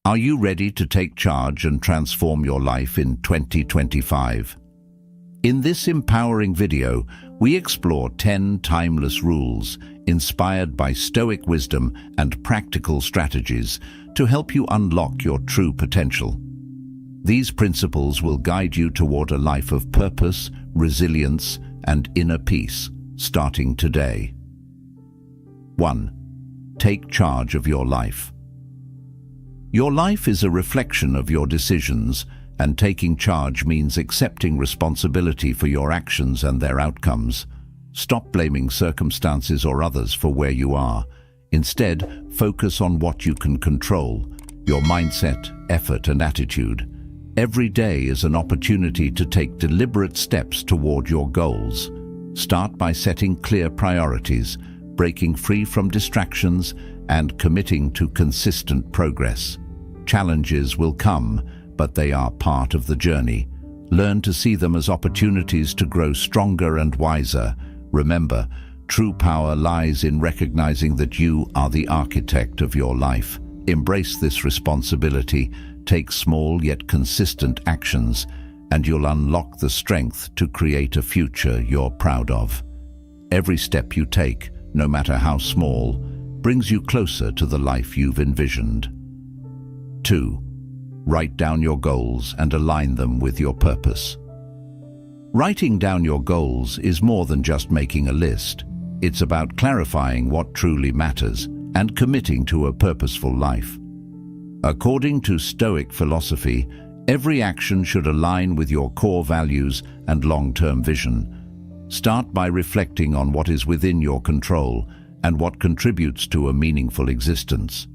Are you ready to take charge and transform your life in 2025? In this empowering video, we explore 10 timeless rules inspired by Stoic wisdom and practical strategies to help you unlock your true potential. These principles will guide you toward a life of purpose, resilience, and inner peace, starting today. 1. Take charge of your life. Your life is a reflection of your decisions, and taking charge means accepting responsibility for your actions and their outcomes. Stop blaming circumstances or others for where you are. Instead, focus on what you can control: your mindset, effort, and attitude. Every day is an opportunity to take deliberate steps toward your goals. Start by setting clear priorities, breaking free from distractions, and committing to consistent progress. Challenges will come, but they are part of the journey. Learn to see them as opportunities to grow stronger and wiser. Remember, true power lies in recognizing that you are the architect of your life. Embrace this responsibility, take small yet consistent actions, and you'll unlock the strength to create a future you're proud of. Every step you take, no matter how small, brings you closer to the life you've envisioned. 2. Write down your goals and align them with your purpose. Writing down your goals is more than just making a list. It's about clarifying what truly matters and committing to a purposeful life. According to Stoic philosophy, every action should align with your core values and long-term vision. Start by reflecting on what is within your control and what contributes to a meaningful existence.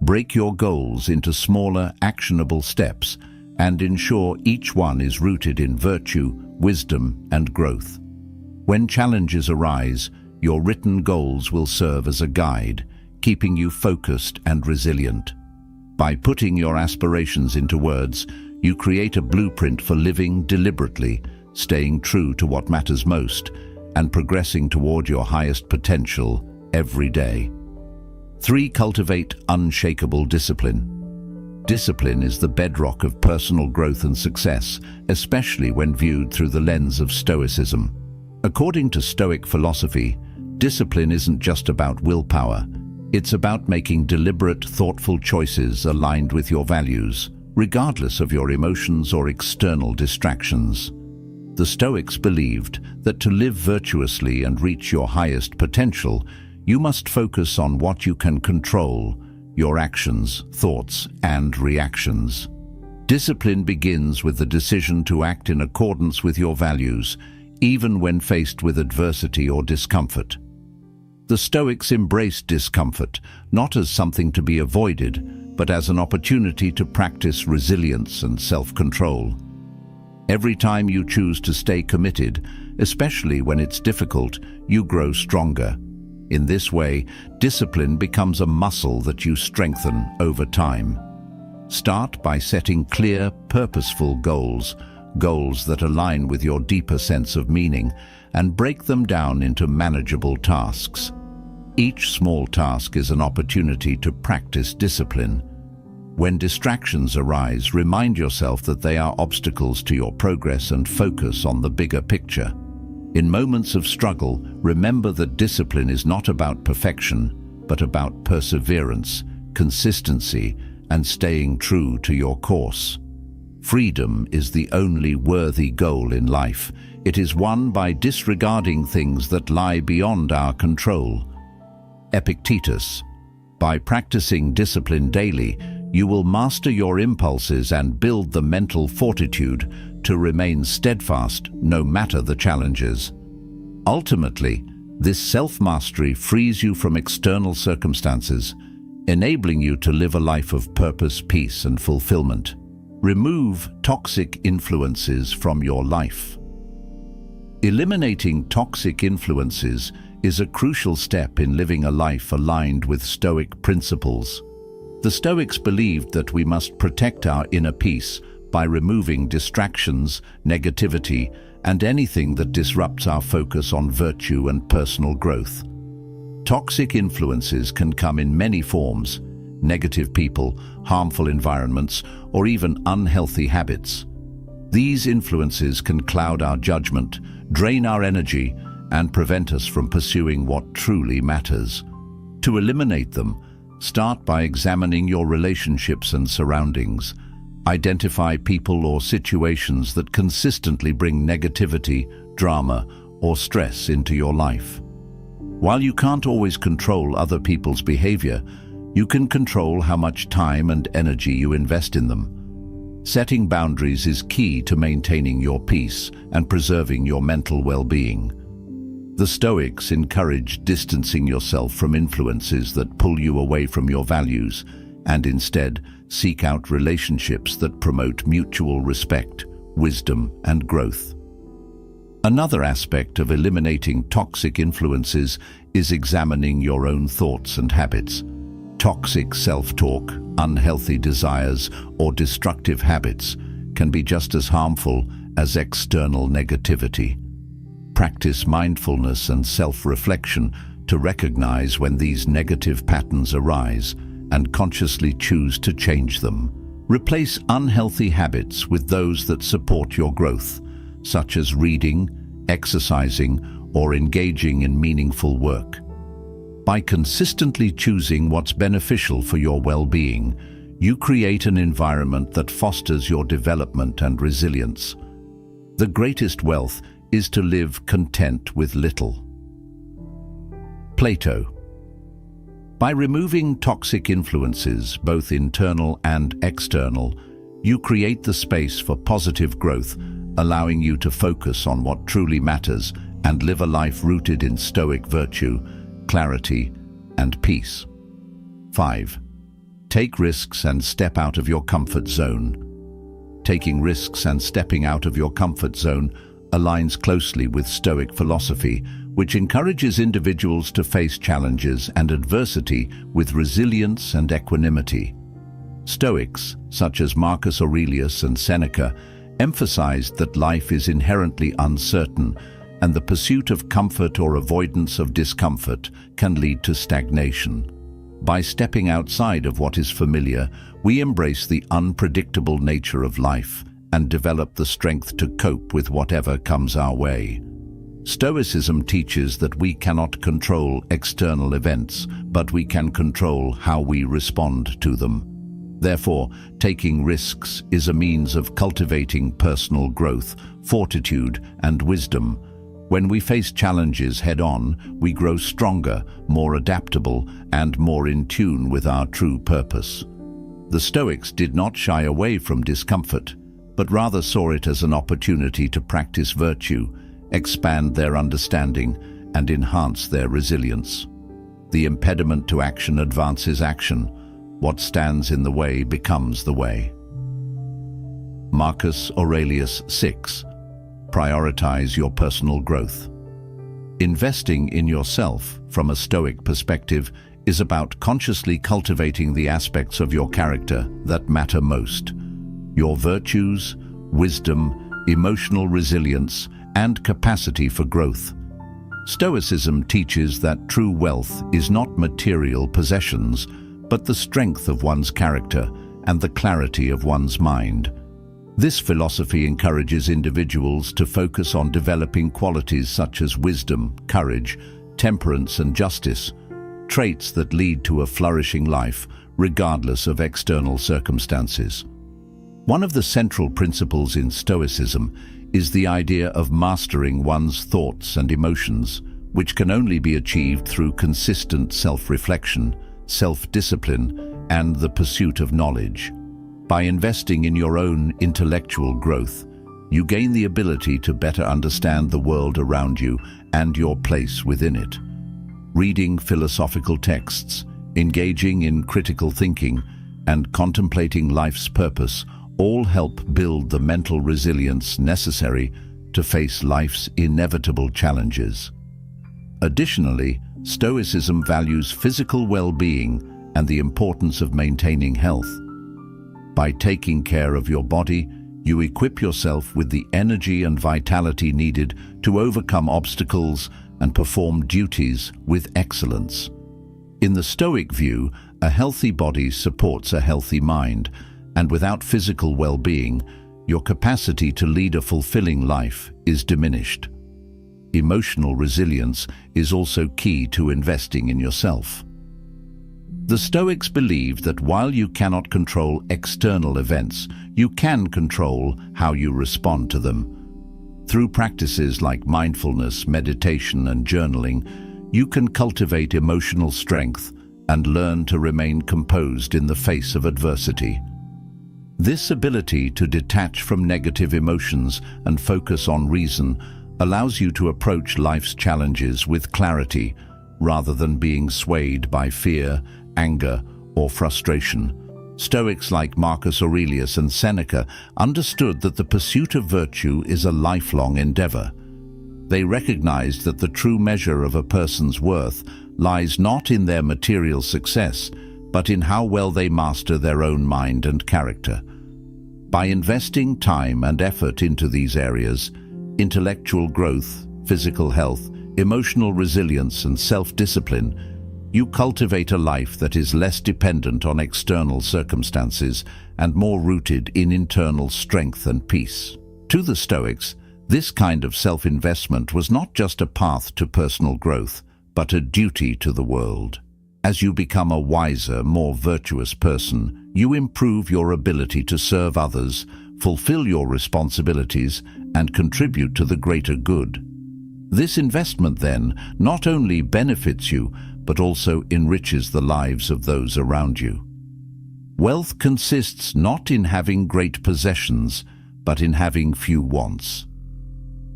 Break your goals into smaller, actionable steps and ensure each one is rooted in virtue, wisdom, and growth. When challenges arise, your written goals will serve as a guide, keeping you focused and resilient. By putting your aspirations into words, you create a blueprint for living deliberately, staying true to what matters most, and progressing toward your highest potential every day. 3. Cultivate unshakable discipline. Discipline is the bedrock of personal growth and success, especially when viewed through the lens of Stoicism. According to Stoic philosophy, discipline isn't just about willpower. It's about making deliberate, thoughtful choices aligned with your values, regardless of your emotions or external distractions. The Stoics believed that to live virtuously and reach your highest potential, you must focus on what you can control: your actions, thoughts, and reactions. Discipline begins with the decision to act in accordance with your values, even when faced with adversity or discomfort. The Stoics embraced discomfort, not as something to be avoided, but as an opportunity to practice resilience and self-control. Every time you choose to stay committed, especially when it's difficult, you grow stronger. In this way, discipline becomes a muscle that you strengthen over time. Start by setting clear, purposeful goals that align with your deeper sense of meaning, and break them down into manageable tasks. Each small task is an opportunity to practice discipline. When distractions arise, remind yourself that they are obstacles to your progress and focus on the bigger picture. In moments of struggle, remember that discipline is not about perfection, but about perseverance, consistency, and staying true to your course. Freedom is the only worthy goal in life. It is won by disregarding things that lie beyond our control. Epictetus: by practicing discipline daily, you will master your impulses and build the mental fortitude to remain steadfast no matter the challenges. Ultimately, this self-mastery frees you from external circumstances, enabling you to live a life of purpose, peace, and fulfillment. Remove toxic influences from your life. Eliminating toxic influences is a crucial step in living a life aligned with Stoic principles. The Stoics believed that we must protect our inner peace by removing distractions, negativity, and anything that disrupts our focus on virtue and personal growth. Toxic influences can come in many forms: negative people, harmful environments, or even unhealthy habits. These influences can cloud our judgment, drain our energy, and prevent us from pursuing what truly matters. To eliminate them, start by examining your relationships and surroundings. Identify people or situations that consistently bring negativity, drama, or stress into your life. While you can't always control other people's behavior, you can control how much time and energy you invest in them. Setting boundaries is key to maintaining your peace and preserving your mental well-being. The Stoics encourage distancing yourself from influences that pull you away from your values and instead seek out relationships that promote mutual respect, wisdom, and growth. Another aspect of eliminating toxic influences is examining your own thoughts and habits. Toxic self-talk, unhealthy desires, or destructive habits can be just as harmful as external negativity. Practice mindfulness and self-reflection to recognize when these negative patterns arise and consciously choose to change them. Replace unhealthy habits with those that support your growth, such as reading, exercising, or engaging in meaningful work. By consistently choosing what's beneficial for your well-being, you create an environment that fosters your development and resilience. The greatest wealth is to live content with little. Plato. By removing toxic influences, both internal and external, you create the space for positive growth, allowing you to focus on what truly matters and live a life rooted in Stoic virtue, clarity, and peace. 5. Take risks and step out of your comfort zone. Taking risks and stepping out of your comfort zone aligns closely with Stoic philosophy, which encourages individuals to face challenges and adversity with resilience and equanimity. Stoics, such as Marcus Aurelius and Seneca, emphasized that life is inherently uncertain, and the pursuit of comfort or avoidance of discomfort can lead to stagnation. By stepping outside of what is familiar, we embrace the unpredictable nature of life and develop the strength to cope with whatever comes our way. Stoicism teaches that we cannot control external events, but we can control how we respond to them. Therefore, taking risks is a means of cultivating personal growth, fortitude, and wisdom. When we face challenges head-on, we grow stronger, more adaptable, and more in tune with our true purpose. The Stoics did not shy away from discomfort, but rather saw it as an opportunity to practice virtue, expand their understanding, and enhance their resilience. The impediment to action advances action. What stands in the way becomes the way. Marcus Aurelius 6. Prioritize your personal growth. Investing in yourself from a Stoic perspective is about consciously cultivating the aspects of your character that matter most. Your virtues, wisdom, emotional resilience, and capacity for growth. Stoicism teaches that true wealth is not material possessions, but the strength of one's character and the clarity of one's mind. This philosophy encourages individuals to focus on developing qualities such as wisdom, courage, temperance, and justice, traits that lead to a flourishing life regardless of external circumstances. One of the central principles in Stoicism is the idea of mastering one's thoughts and emotions, which can only be achieved through consistent self-reflection, self-discipline, and the pursuit of knowledge. By investing in your own intellectual growth, you gain the ability to better understand the world around you and your place within it. Reading philosophical texts, engaging in critical thinking, and contemplating life's purpose all help build the mental resilience necessary to face life's inevitable challenges. Additionally, Stoicism values physical well-being and the importance of maintaining health. By taking care of your body, you equip yourself with the energy and vitality needed to overcome obstacles and perform duties with excellence. In the Stoic view, A healthy body supports a healthy mind, and without physical well-being, your capacity to lead a fulfilling life is diminished. Emotional resilience is also key to investing in yourself. The Stoics believed that while you cannot control external events, you can control how you respond to them. Through practices like mindfulness, meditation, and journaling, you can cultivate emotional strength and learn to remain composed in the face of adversity. This ability to detach from negative emotions and focus on reason allows you to approach life's challenges with clarity rather than being swayed by fear, anger, or frustration. Stoics like Marcus Aurelius and Seneca understood that the pursuit of virtue is a lifelong endeavor. They recognized that the true measure of a person's worth lies not in their material success, but in how well they master their own mind and character. By investing time and effort into these areas, intellectual growth, physical health, emotional resilience, and self-discipline, you cultivate a life that is less dependent on external circumstances and more rooted in internal strength and peace. To the Stoics, this kind of self-investment was not just a path to personal growth, but a duty to the world. As you become a wiser, more virtuous person, you improve your ability to serve others, fulfill your responsibilities, and contribute to the greater good. This investment, then, not only benefits you, but also enriches the lives of those around you. Wealth consists not in having great possessions, but in having few wants.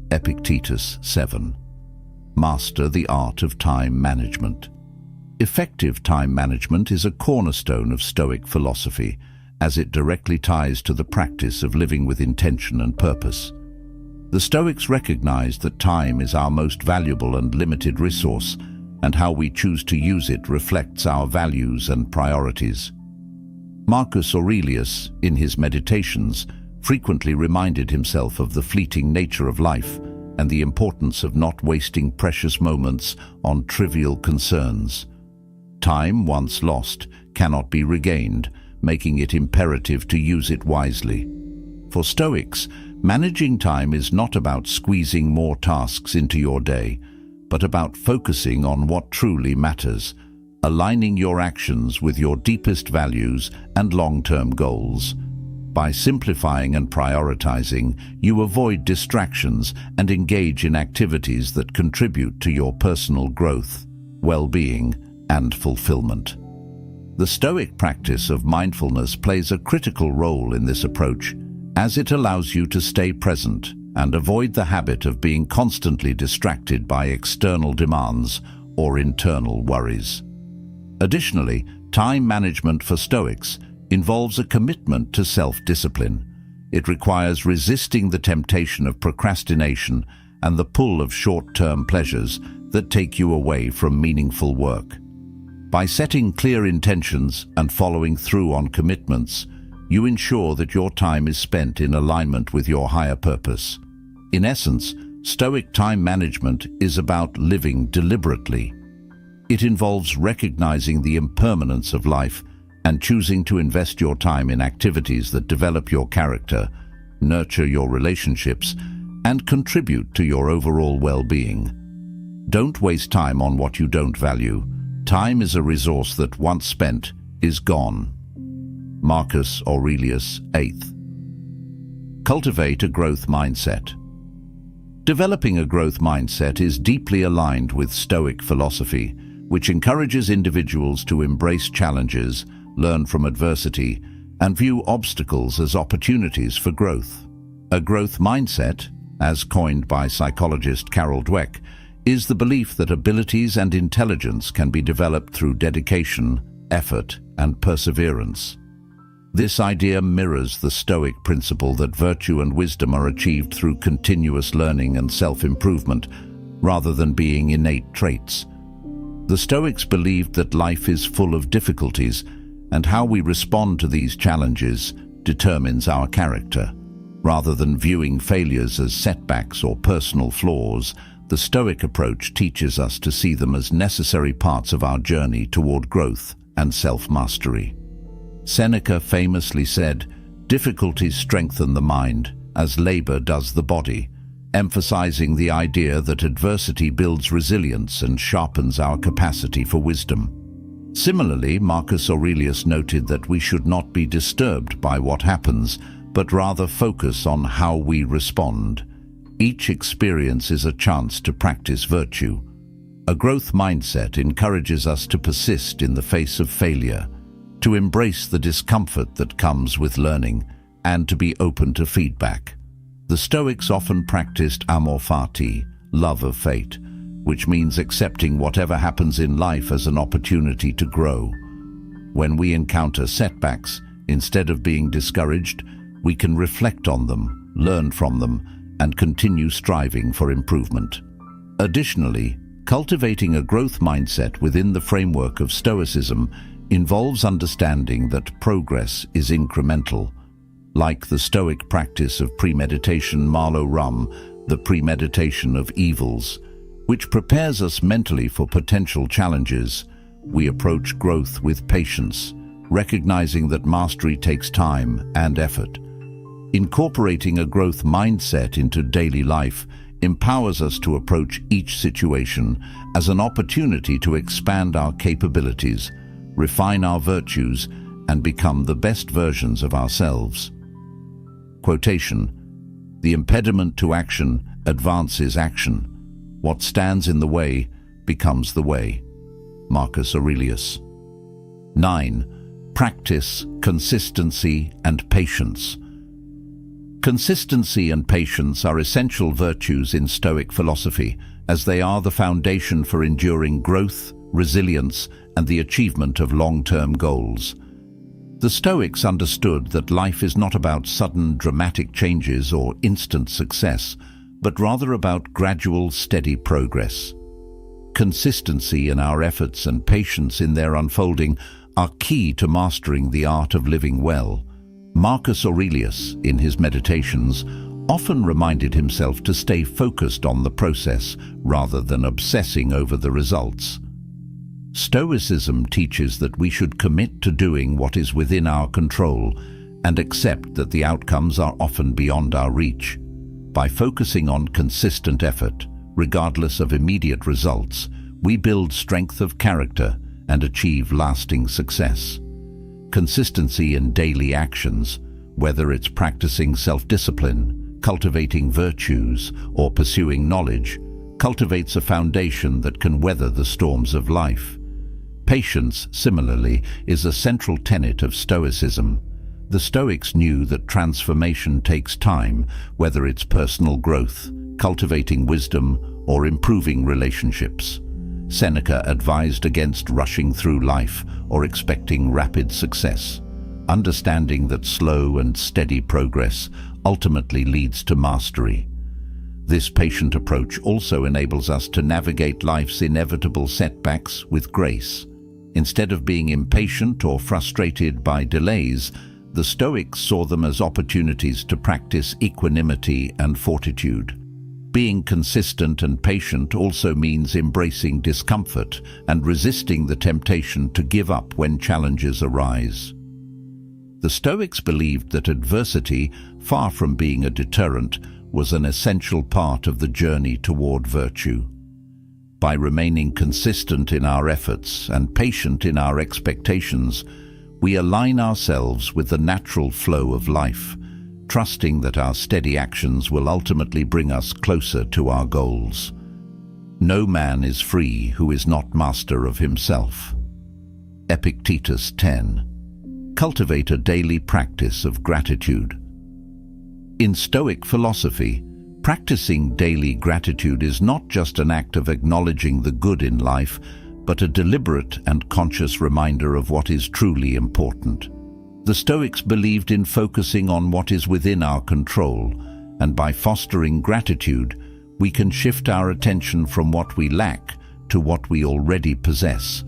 Epictetus 7. Master the art of time management. Effective time management is a cornerstone of Stoic philosophy, as it directly ties to the practice of living with intention and purpose. The Stoics recognized that time is our most valuable and limited resource, and how we choose to use it reflects our values and priorities. Marcus Aurelius, in his Meditations, frequently reminded himself of the fleeting nature of life and the importance of not wasting precious moments on trivial concerns. Time once lost cannot be regained, making it imperative to use it wisely. For Stoics, managing time is not about squeezing more tasks into your day, but about focusing on what truly matters, aligning your actions with your deepest values and long-term goals. By simplifying and prioritizing, you avoid distractions and engage in activities that contribute to your personal growth, well-being, and fulfillment. The Stoic practice of mindfulness plays a critical role in this approach, as it allows you to stay present and avoid the habit of being constantly distracted by external demands or internal worries. Additionally, time management for Stoics involves a commitment to self-discipline. It requires resisting the temptation of procrastination and the pull of short-term pleasures that take you away from meaningful work. By setting clear intentions and following through on commitments, you ensure that your time is spent in alignment with your higher purpose. In essence, Stoic time management is about living deliberately. It involves recognizing the impermanence of life and choosing to invest your time in activities that develop your character, nurture your relationships, and contribute to your overall well-being. Don't waste time on what you don't value. Time is a resource that, once spent, is gone. Marcus Aurelius 8th. Cultivate a growth mindset. Developing a growth mindset is deeply aligned with Stoic philosophy, which encourages individuals to embrace challenges, learn from adversity, and view obstacles as opportunities for growth. A growth mindset, as coined by psychologist Carol Dweck, is the belief that abilities and intelligence can be developed through dedication, effort, and perseverance. This idea mirrors the Stoic principle that virtue and wisdom are achieved through continuous learning and self-improvement, rather than being innate traits. The Stoics believed that life is full of difficulties, and how we respond to these challenges determines our character. Rather than viewing failures as setbacks or personal flaws, the Stoic approach teaches us to see them as necessary parts of our journey toward growth and self-mastery. Seneca famously said, "Difficulties strengthen the mind, as labor does the body," emphasizing the idea that adversity builds resilience and sharpens our capacity for wisdom. Similarly, Marcus Aurelius noted that we should not be disturbed by what happens, but rather focus on how we respond. Each experience is a chance to practice virtue. A growth mindset encourages us to persist in the face of failure, to embrace the discomfort that comes with learning, and to be open to feedback. The Stoics often practiced amor fati, love of fate, which means accepting whatever happens in life as an opportunity to grow. When we encounter setbacks, instead of being discouraged, we can reflect on them, learn from them, and continue striving for improvement. Additionally, cultivating a growth mindset within the framework of Stoicism involves understanding that progress is incremental. Like the Stoic practice of premeditation malo rum, the premeditation of evils, which prepares us mentally for potential challenges, we approach growth with patience, recognizing that mastery takes time and effort. Incorporating a growth mindset into daily life empowers us to approach each situation as an opportunity to expand our capabilities, refine our virtues, and become the best versions of ourselves. Quotation: "The impediment to action advances action. What stands in the way becomes the way." Marcus Aurelius. 9. Practice, consistency, and patience. Consistency and patience are essential virtues in Stoic philosophy, as they are the foundation for enduring growth, resilience, and the achievement of long-term goals. The Stoics understood that life is not about sudden, dramatic changes or instant success, but rather about gradual, steady progress. Consistency in our efforts and patience in their unfolding are key to mastering the art of living well. Marcus Aurelius, in his meditations, often reminded himself to stay focused on the process rather than obsessing over the results. Stoicism teaches that we should commit to doing what is within our control and accept that the outcomes are often beyond our reach. By focusing on consistent effort, regardless of immediate results, we build strength of character and achieve lasting success. Consistency in daily actions, whether it's practicing self-discipline, cultivating virtues, or pursuing knowledge, cultivates a foundation that can weather the storms of life. Patience, similarly, is a central tenet of Stoicism. The Stoics knew that transformation takes time, whether it's personal growth, cultivating wisdom, or improving relationships. Seneca advised against rushing through life or expecting rapid success, understanding that slow and steady progress ultimately leads to mastery. This patient approach also enables us to navigate life's inevitable setbacks with grace. Instead of being impatient or frustrated by delays, the Stoics saw them as opportunities to practice equanimity and fortitude. Being consistent and patient also means embracing discomfort and resisting the temptation to give up when challenges arise. The Stoics believed that adversity, far from being a deterrent, was an essential part of the journey toward virtue. By remaining consistent in our efforts and patient in our expectations, we align ourselves with the natural flow of life, trusting that our steady actions will ultimately bring us closer to our goals. No man is free who is not master of himself. Epictetus 10. Cultivate a daily practice of gratitude. In Stoic philosophy, practicing daily gratitude is not just an act of acknowledging the good in life, but a deliberate and conscious reminder of what is truly important. The Stoics believed in focusing on what is within our control, and by fostering gratitude, we can shift our attention from what we lack to what we already possess,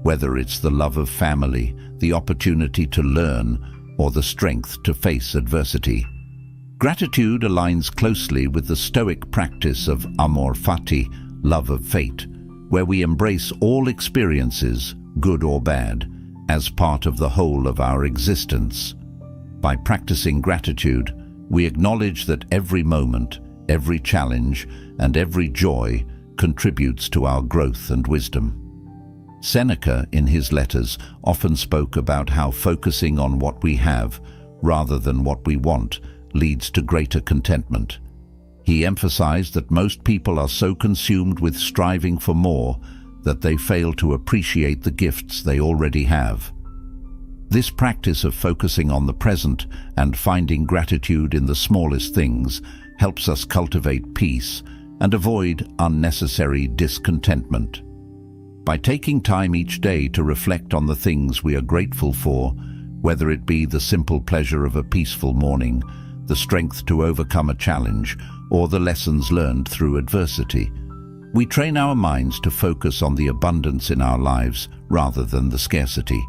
whether it's the love of family, the opportunity to learn, or the strength to face adversity. Gratitude aligns closely with the Stoic practice of amor fati, love of fate, where we embrace all experiences, good or bad, as part of the whole of our existence. By practicing gratitude, we acknowledge that every moment, every challenge, and every joy contributes to our growth and wisdom. Seneca, in his letters, often spoke about how focusing on what we have, rather than what we want, leads to greater contentment. He emphasized that most people are so consumed with striving for more that they fail to appreciate the gifts they already have. This practice of focusing on the present and finding gratitude in the smallest things helps us cultivate peace and avoid unnecessary discontentment. By taking time each day to reflect on the things we are grateful for, whether it be the simple pleasure of a peaceful morning, the strength to overcome a challenge, or the lessons learned through adversity, we train our minds to focus on the abundance in our lives rather than the scarcity.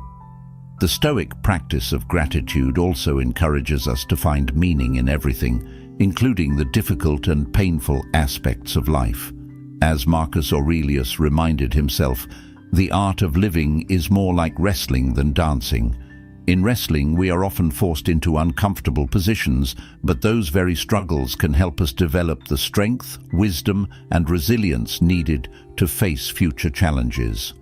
The Stoic practice of gratitude also encourages us to find meaning in everything, including the difficult and painful aspects of life. As Marcus Aurelius reminded himself, the art of living is more like wrestling than dancing. In wrestling, we are often forced into uncomfortable positions, but those very struggles can help us develop the strength, wisdom, and resilience needed to face future challenges.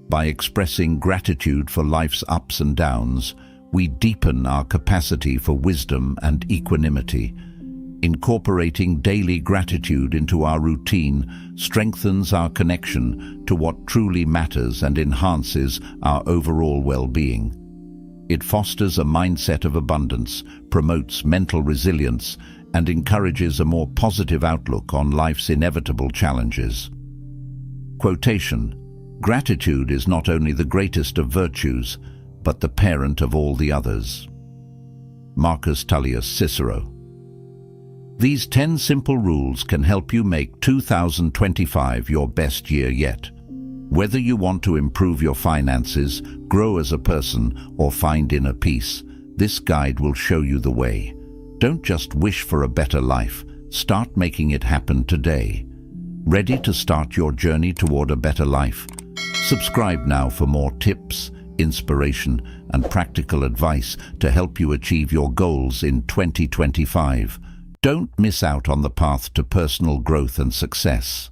By expressing gratitude for life's ups and downs, we deepen our capacity for wisdom and equanimity. Incorporating daily gratitude into our routine strengthens our connection to what truly matters and enhances our overall well-being. It fosters a mindset of abundance, promotes mental resilience, and encourages a more positive outlook on life's inevitable challenges. Quotation: "Gratitude is not only the greatest of virtues, but the parent of all the others." Marcus Tullius Cicero. These 10 simple rules can help you make 2025 your best year yet. Whether you want to improve your finances, grow as a person, or find inner peace, this guide will show you the way. Don't just wish for a better life, start making it happen today. Ready to start your journey toward a better life? Subscribe now for more tips, inspiration, and practical advice to help you achieve your goals in 2025. Don't miss out on the path to personal growth and success.